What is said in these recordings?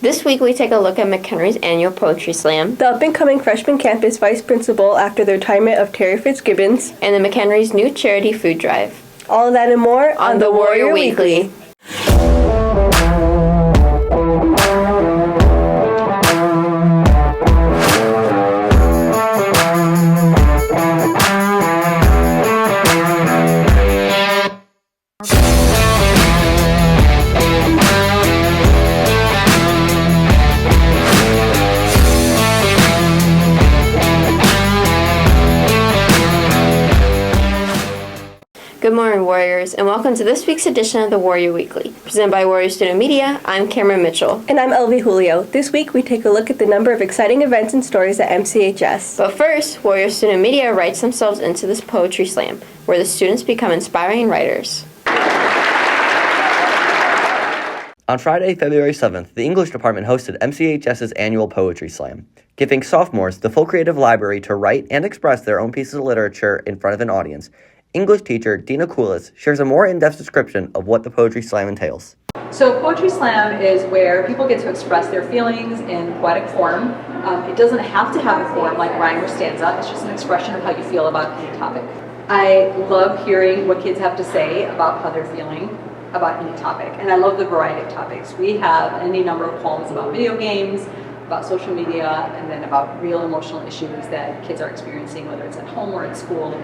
This week we take a look at McHenry's annual Poetry Slam, the up-and-coming freshman campus vice principal after the retirement of Terry Fitzgibbons, and the McHenry's new charity food drive. All of that and more on the Warrior Weekly. Good morning, Warriors, and welcome to this week's edition of the Warrior Weekly. Presented by Warrior Student Media, I'm Cameron Mitchell. And I'm Elvie Julio. This week we take a look at the number of exciting events and stories at MCHS. But first, Warrior Student Media writes themselves into this Poetry Slam, where the students become inspiring writers. On Friday, February 7th, the English department hosted MCHS's annual Poetry Slam, giving sophomores the full creative library to write and express their own pieces of literature in front of an audience. English teacher Dina Koulis shares a more in-depth description of what the Poetry Slam entails. So Poetry Slam is where people get to express their feelings in poetic form. It doesn't have to have a form like rhyme or stanza. It's just an expression of how you feel about any topic. I love hearing what kids have to say about how they're feeling about any topic, and I love the variety of topics. We have any number of poems about video games, about social media, and then about real emotional issues that kids are experiencing, whether it's at home or at school.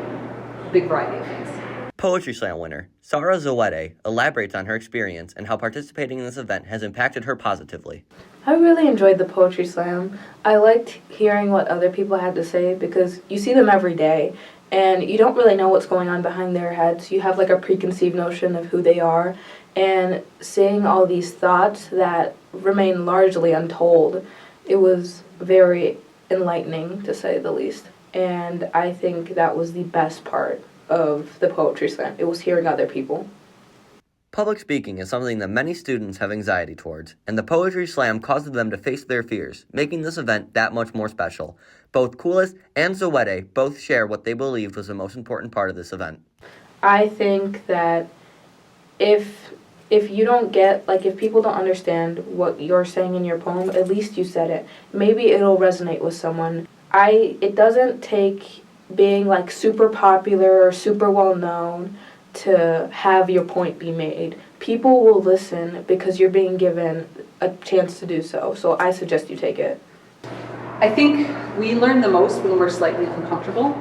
Big variety of things. Poetry Slam winner Sarah Zawede elaborates on her experience and how participating in this event has impacted her positively. I really enjoyed the Poetry Slam. I liked hearing what other people had to say because you see them every day and you don't really know what's going on behind their heads. You have like a preconceived notion of who they are, and seeing all these thoughts that remain largely untold, it was very enlightening to say the least. And I think that was the best part of the Poetry Slam. It was hearing other people. Public speaking is something that many students have anxiety towards, and the Poetry Slam causes them to face their fears, making this event that much more special. Both Koulis and Zawede both share what they believed was the most important part of this event. I think that if you don't get, if people don't understand what you're saying in your poem, at least you said it. Maybe it'll resonate with someone. It doesn't take being super popular or super well known to have your point be made. People will listen because you're being given a chance to do so. So I suggest you take it. I think we learn the most when we're slightly uncomfortable,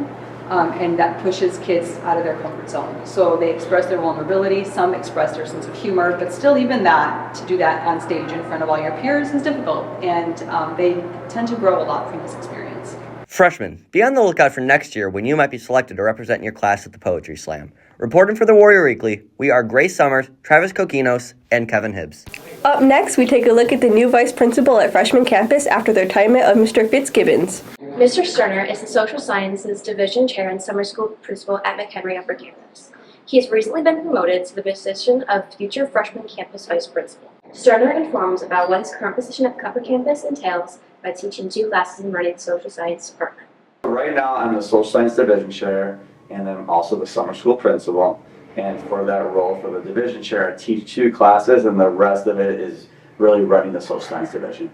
and that pushes kids out of their comfort zone. So they express their vulnerability, some express their sense of humor, but still even that, to do that on stage in front of all your peers is difficult, and they tend to grow a lot from this experience. Freshmen, be on the lookout for next year when you might be selected to represent your class at the Poetry Slam. Reporting for the Warrior Weekly, we are Grace Summers, Travis Kokinos, and Kevin Hibbs. Up next, we take a look at the new vice principal at freshman campus after the retirement of Mr. Fitzgibbons. Mr. Sterner is the Social Sciences Division Chair and Summer School Principal at McHenry Upper Campus. He has recently been promoted to the position of future freshman campus vice principal. Sterner informs about what his current position at Upper Campus entails by teaching 2 classes and running the Social Science Department. Right now, I'm the Social Science Division Chair, and then I'm also the Summer School Principal. And for that role, for the Division Chair, I teach 2 classes, and the rest of it is really running the Social Science Division.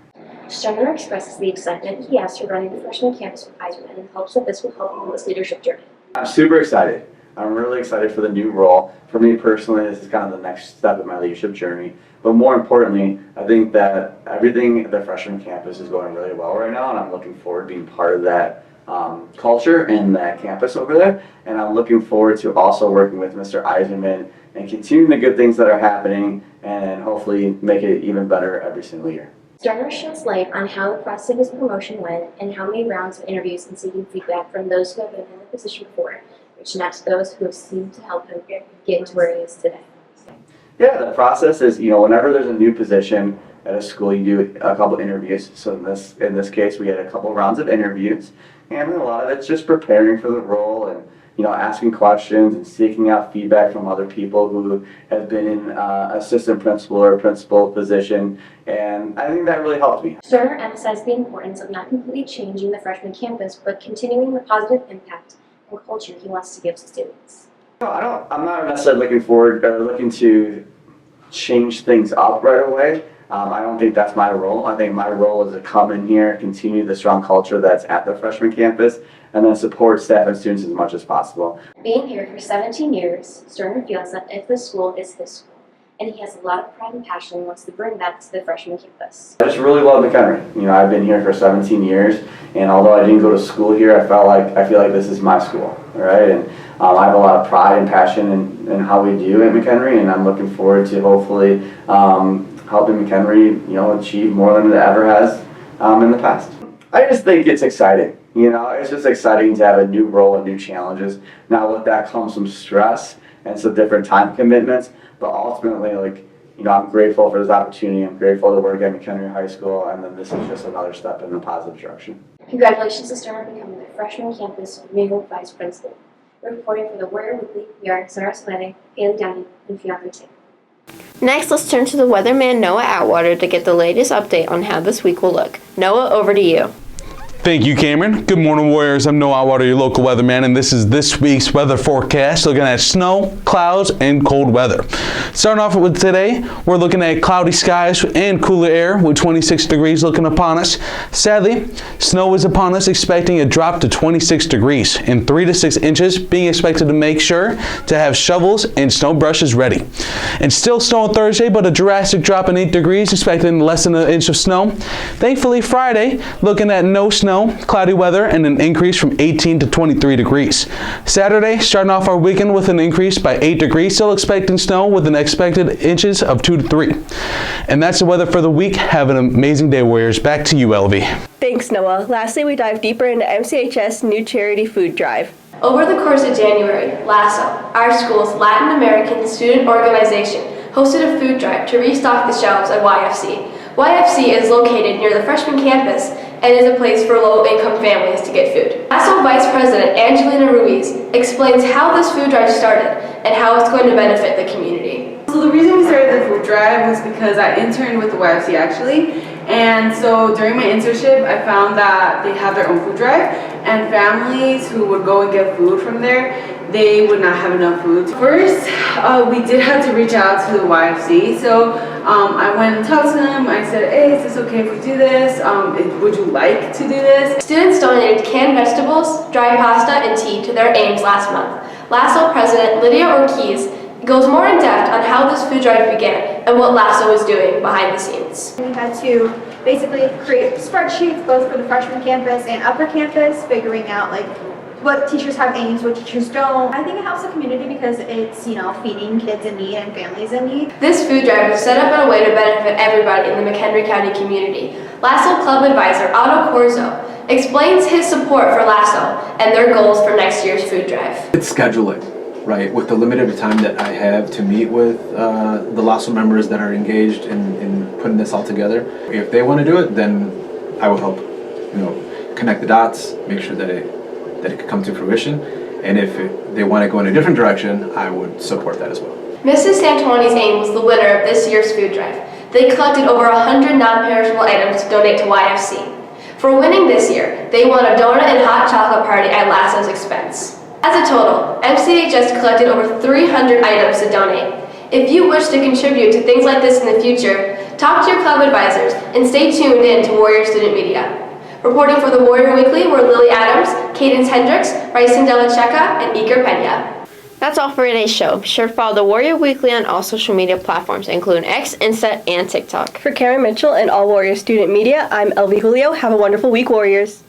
Sterner expresses the excitement he has for running the freshman campus with Eiserman and hopes that this will help him in his leadership journey. I'm super excited. I'm really excited for the new role. For me personally, this is kind of the next step in my leadership journey. But more importantly, I think that everything at the freshman campus is going really well right now, and I'm looking forward to being part of that culture and that campus over there. And I'm looking forward to also working with Mr. Eiserman and continuing the good things that are happening and hopefully make it even better every single year. Sterner sheds light on how the process of his promotion went and how many rounds of interviews and seeking feedback from those who have been in the position before, reaching out to those who have seemed to help him get to where he is today. Yeah, the process is, whenever there's a new position at a school, you do a couple interviews. So in this case, we had a couple rounds of interviews, and a lot of it's just preparing for the role and asking questions and seeking out feedback from other people who have been in assistant principal or principal position, and I think that really helped me. Sterner emphasized the importance of not completely changing the freshman campus, but continuing the positive impact and culture he wants to give to students. I'm not necessarily looking to change things up right away. I don't think that's my role. I think my role is to come in here, continue the strong culture that's at the freshman campus, and then support staff and students as much as possible. Being here for 17 years, Sterner feels that if the school is his school, and he has a lot of pride and passion and wants to bring that to the freshman campus. I just really love McHenry. You know, I've been here for 17 years, and although I didn't go to school here, I feel like this is my school, right? And I have a lot of pride and passion in how we do at McHenry, and I'm looking forward to hopefully helping McHenry, you know, achieve more than it ever has in the past. I just think it's exciting. You know, it's just exciting to have a new role and new challenges. Now with that comes some stress and some different time commitments, but ultimately, like, you know, I'm grateful for this opportunity. I'm grateful to work at McHenry High School, and then this is just another step in a positive direction. Congratulations to Sterner on becoming the freshman campus new vice principal. Reporting for the Warrior Weekly, we are Sarah Slanning, Haley Downey, and Fiona Ting. Next, let's turn to the weatherman Noah Atwater to get the latest update on how this week will look. Noah, over to you. Thank you, Cameron. Good morning, Warriors. I'm Noah Atwater, your local weatherman, and this is this week's weather forecast, looking at snow, clouds, and cold weather. Starting off with today, we're looking at cloudy skies and cooler air with 26 degrees looking upon us. Sadly, snow is upon us, expecting a drop to 26 degrees and 3 to 6 inches, being expected to make sure to have shovels and snow brushes ready. And still snow on Thursday, but a drastic drop in 8 degrees, expecting less than an inch of snow. Thankfully, Friday, looking at no snow, cloudy weather, and an increase from 18 to 23 degrees. Saturday, starting off our weekend with an increase by 8 degrees, still expecting snow with an expected inches of 2 to 3. And that's the weather for the week. Have an amazing day, Warriors. Back to you, LV. Thanks, Noah. Lastly, we dive deeper into MCHS new charity food drive. Over the course of January, LASSO, our school's Latin American student organization, hosted a food drive to restock the shelves at YFC. YFC is located near the freshman campus and is a place for low-income families to get food. LASSO Vice President Angelina Ruiz explains how this food drive started and how it's going to benefit the community. So the reason we started the food drive was because I interned with the YFC actually, and so during my internship I found that they have their own food drive, and families who would go and get food from there, they would not have enough food. First, we did have to reach out to the YFC, so I went and talked to them. I said, hey, is this okay if we do this? Would you like to do this? Students donated canned vegetables, dry pasta, and tea to their aims last month. LASSO President Lydia Ortiz goes more in depth on how this food drive began and what LASSO is doing behind the scenes. We had to basically create spreadsheets both for the freshman campus and upper campus, figuring out like what teachers have aims, what teachers don't. I think it helps the community because it's, you know, feeding kids in need and families in need. This food drive was set up in a way to benefit everybody in the McHenry County community. LASSO Club Advisor Otto Corzo explains his support for LASSO and their goals for next year's food drive. It's scheduling, right? With the limited time that I have to meet with the LASSO members that are engaged in putting this all together. If they want to do it, then I will help, you know, connect the dots, make sure that it could come to fruition. And if they want to go in a different direction, I would support that as well. Mrs. Santoni's aim was the winner of this year's food drive. They collected over 100 non-perishable items to donate to YFC. For winning this year, they won a donut and hot chocolate party at LASSO's expense. As a total, MCHS collected over 300 items to donate. If you wish to contribute to things like this in the future, talk to your club advisors and stay tuned in to Warrior Student Media. Reporting for the Warrior Weekly were Lily Adams, Cadence Hendricks, Bryson Delacheca, and Iker Pena. That's all for today's show. Be sure to follow the Warrior Weekly on all social media platforms, including X, Insta, and TikTok. For Karen Mitchell and all Warrior Student Media, I'm LV Julio. Have a wonderful week, Warriors.